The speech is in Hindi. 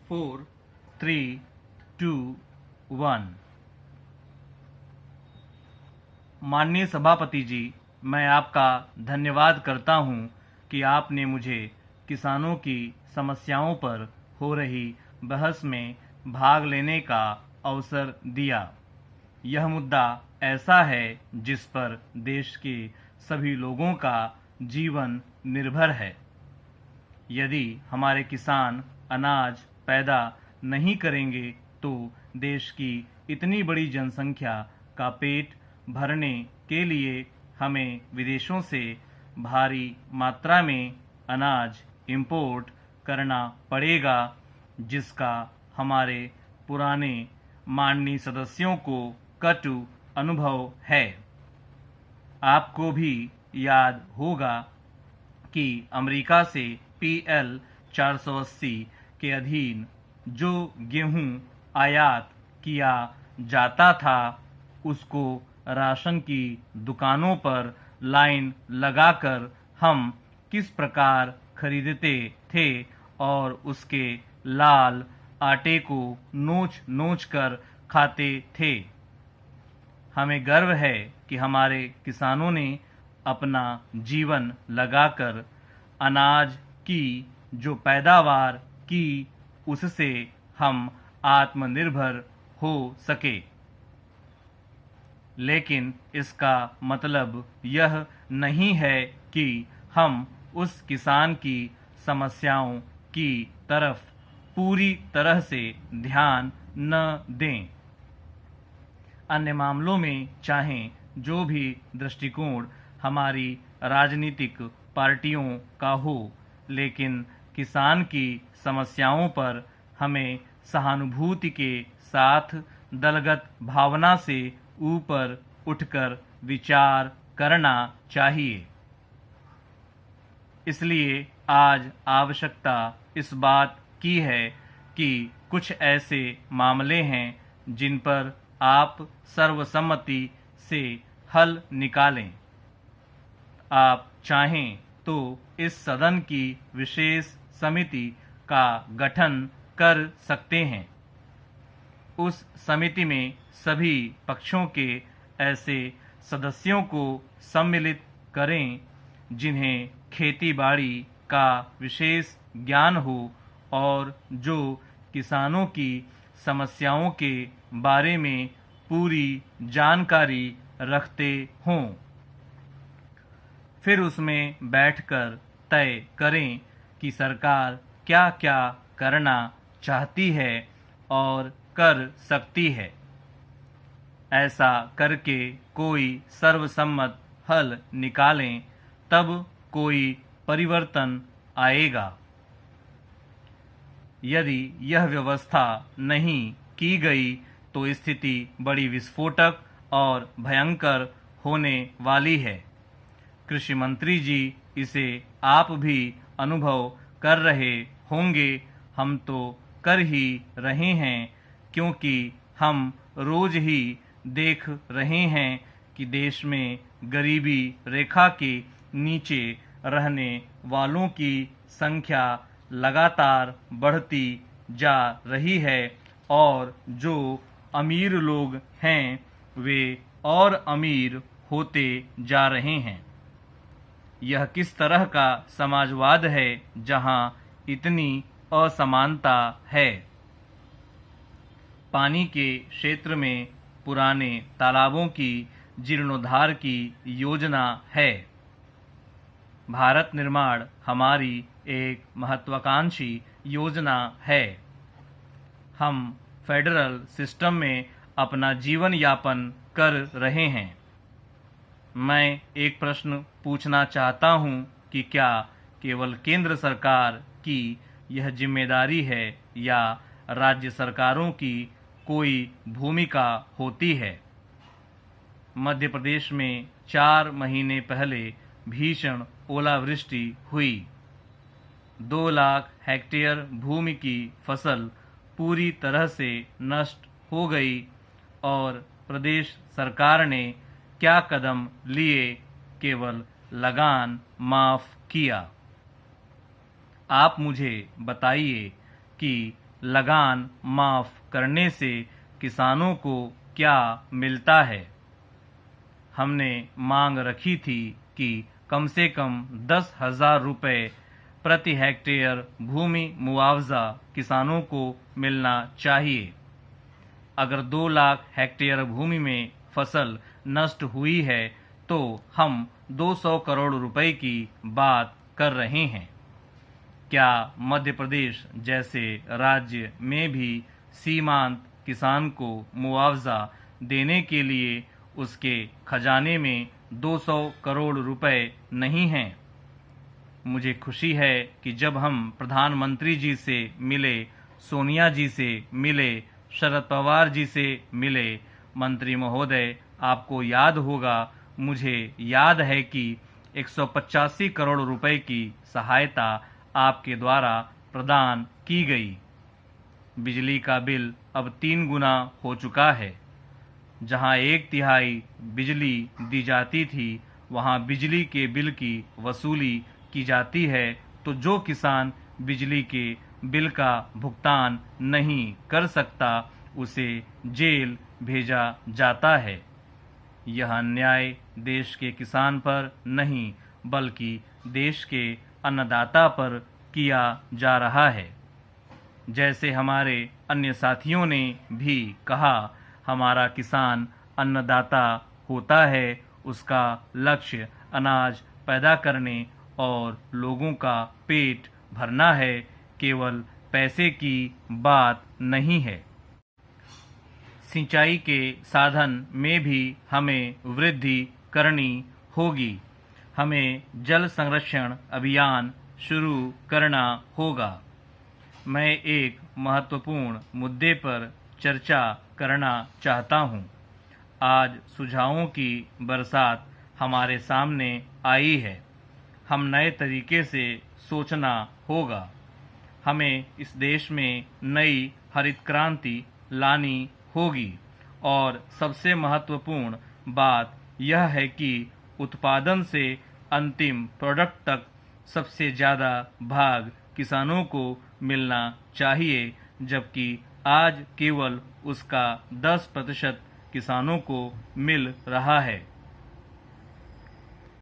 4, 3, 2, 1। माननीय सभापति जी, मैं आपका धन्यवाद करता हूं कि आपने मुझे किसानों की समस्याओं पर हो रही बहस में भाग लेने का अवसर दिया। यह मुद्दा ऐसा है जिस पर देश के सभी लोगों का जीवन निर्भर है। यदि हमारे किसान अनाज पैदा नहीं करेंगे तो देश की इतनी बड़ी जनसंख्या का पेट भरने के लिए हमें विदेशों से भारी मात्रा में अनाज इंपोर्ट करना पड़ेगा, जिसका हमारे पुराने माननीय सदस्यों को कटु अनुभव है। आपको भी याद होगा कि अमेरिका से PL 480 के अधीन जो गेहूं आयात किया जाता था, उसको राशन की दुकानों पर लाइन लगाकर हम किस प्रकार खरीदते थे और उसके लाल आटे को नोच नोच कर खाते थे। हमें गर्व है कि हमारे किसानों ने अपना जीवन लगाकर अनाज की जो पैदावार की, उससे हम आत्मनिर्भर हो सके। लेकिन इसका मतलब यह नहीं है कि हम उस किसान की समस्याओं की तरफ पूरी तरह से ध्यान न दें। अन्य मामलों में चाहे जो भी दृष्टिकोण हमारी राजनीतिक पार्टियों का हो, लेकिन किसान की समस्याओं पर हमें सहानुभूति के साथ दलगत भावना से ऊपर उठकर विचार करना चाहिए। इसलिए आज आवश्यकता इस बात की है कि कुछ ऐसे मामले हैं जिन पर आप सर्वसम्मति से हल निकालें। आप चाहें तो इस सदन की विशेष समिति का गठन कर सकते हैं। उस समिति में सभी पक्षों के ऐसे सदस्यों को सम्मिलित करें जिन्हें खेती-बाड़ी का विशेष ज्ञान हो और जो किसानों की समस्याओं के बारे में पूरी जानकारी रखते हों। फिर उसमें बैठकर तय करें कि सरकार क्या क्या करना चाहती है और कर सकती है। ऐसा करके कोई सर्वसम्मत हल निकालें, तब कोई परिवर्तन आएगा। यदि यह व्यवस्था नहीं की गई तो स्थिति बड़ी विस्फोटक और भयंकर होने वाली है। कृषि मंत्री जी, इसे आप भी अनुभव कर रहे होंगे। हम तो कर ही रहे हैं, क्योंकि हम रोज ही देख रहे हैं कि देश में गरीबी रेखा के नीचे रहने वालों की संख्या लगातार बढ़ती जा रही है और जो अमीर लोग हैं वे और अमीर होते जा रहे हैं। यह किस तरह का समाजवाद है जहां इतनी असमानता है। पानी के क्षेत्र में पुराने तालाबों की जीर्णोद्धार की योजना है। भारत निर्माण हमारी एक महत्वाकांक्षी योजना है। हम फेडरल सिस्टम में अपना जीवन यापन कर रहे हैं। मैं एक प्रश्न पूछना चाहता हूं कि क्या केवल केंद्र सरकार की यह जिम्मेदारी है या राज्य सरकारों की कोई भूमिका होती है। मध्य प्रदेश में 4 महीने पहले भीषण ओलावृष्टि हुई। 2 लाख हेक्टेयर भूमि की फसल पूरी तरह से नष्ट हो गई और प्रदेश सरकार ने क्या कदम लिए? केवल लगान माफ किया। आप मुझे बताइए कि लगान माफ करने से किसानों को क्या मिलता है। हमने मांग रखी थी कि कम से कम 10,000 रुपये प्रति हेक्टेयर भूमि मुआवजा किसानों को मिलना चाहिए। अगर 2 लाख हेक्टेयर भूमि में फसल नष्ट हुई है तो हम 200 करोड़ रुपए की बात कर रहे हैं। क्या मध्य प्रदेश जैसे राज्य में भी सीमांत किसान को मुआवजा देने के लिए उसके खजाने में 200 करोड़ रुपए नहीं हैं? मुझे खुशी है कि जब हम प्रधानमंत्री जी से मिले, सोनिया जी से मिले, शरद पवार जी से मिले, मंत्री महोदय आपको याद होगा, मुझे याद है कि 185 करोड़ रुपए की सहायता आपके द्वारा प्रदान की गई। बिजली का बिल अब 3 गुना हो चुका है। जहां 1/3 बिजली दी जाती थी वहां बिजली के बिल की वसूली की जाती है, तो जो किसान बिजली के बिल का भुगतान नहीं कर सकता उसे जेल भेजा जाता है। यह अन्याय देश के किसान पर नहीं बल्कि देश के अन्नदाता पर किया जा रहा है। जैसे हमारे अन्य साथियों ने भी कहा, हमारा किसान अन्नदाता होता है, उसका लक्ष्य अनाज पैदा करने और लोगों का पेट भरना है, केवल पैसे की बात नहीं है। सिंचाई के साधन में भी हमें वृद्धि करनी होगी। हमें जल संरक्षण अभियान शुरू करना होगा। मैं एक महत्वपूर्ण मुद्दे पर चर्चा करना चाहता हूं। आज सुझावों की बरसात हमारे सामने आई है। हम नए तरीके से सोचना होगा। हमें इस देश में नई हरित क्रांति लानी होगी और सबसे महत्वपूर्ण बात यह है कि उत्पादन से अंतिम प्रोडक्ट तक सबसे ज़्यादा भाग किसानों को मिलना चाहिए, जबकि आज केवल उसका 10% किसानों को मिल रहा है।